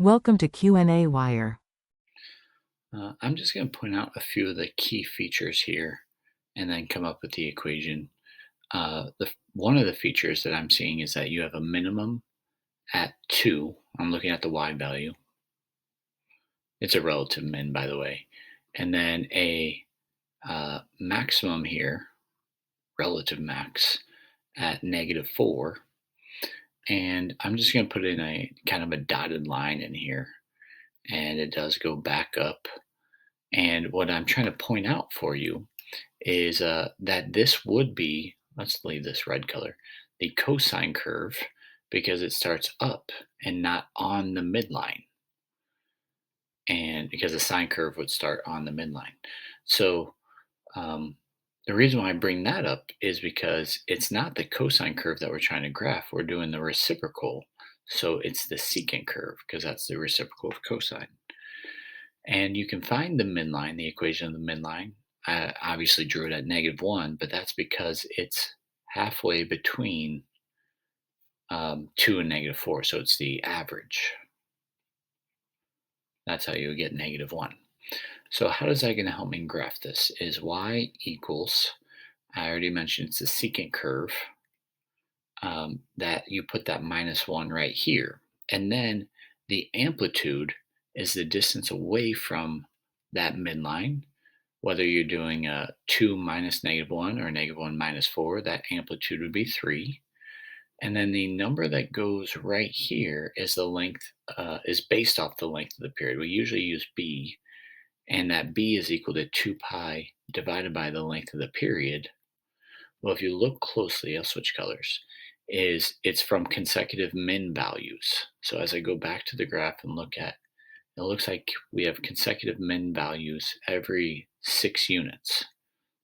Welcome to qnawire. I'm just going to point out a few of the key features here and then come up with the equation. One of the features that I'm seeing is that you have a minimum at 2. I'm looking at the y value. It's a relative min, by the way. And then a maximum here, relative max, at -4. And I'm just going to put in a kind of a dotted line in here. And it does go back up. And what I'm trying to point out for you is that this would be, let's leave this red color, the cosine curve because it starts up and not on the midline. And because the sine curve would start on the midline. So um, the reason why I bring that up is because it's not the cosine curve that we're trying to graph. We're doing the reciprocal. So it's the secant curve because that's the reciprocal of cosine. And you can find the midline, the equation of the midline. I obviously drew it at -1, but that's because it's halfway between 2 and -4. So it's the average. That's how you would get -1. So how is that going to help me graph this? Is y equals, I already mentioned it's the secant curve, that you put that -1 right here. And then the amplitude is the distance away from that midline. Whether you're doing a 2 minus -1 or -1 minus 4, that amplitude would be 3. And then the number that goes right here is the length, is based off the length of the period. We usually use b, and that b is equal to 2 pi divided by the length of the period. Well, if you look closely, I'll switch colors, it's from consecutive min values. So as I go back to the graph and look at, it looks like we have consecutive min values every 6 units.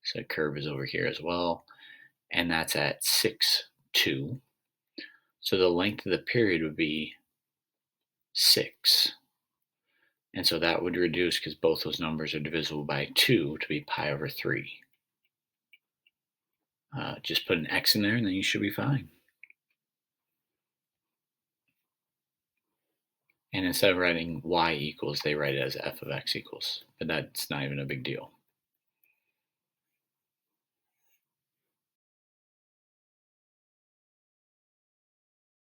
So the curve is over here as well, and that's at 6, 2. So the length of the period would be 6. And so that would reduce because both those numbers are divisible by 2 to be pi over 3. Just put an x in there and then you should be fine. And instead of writing y equals, they write it as f of x equals. But that's not even a big deal.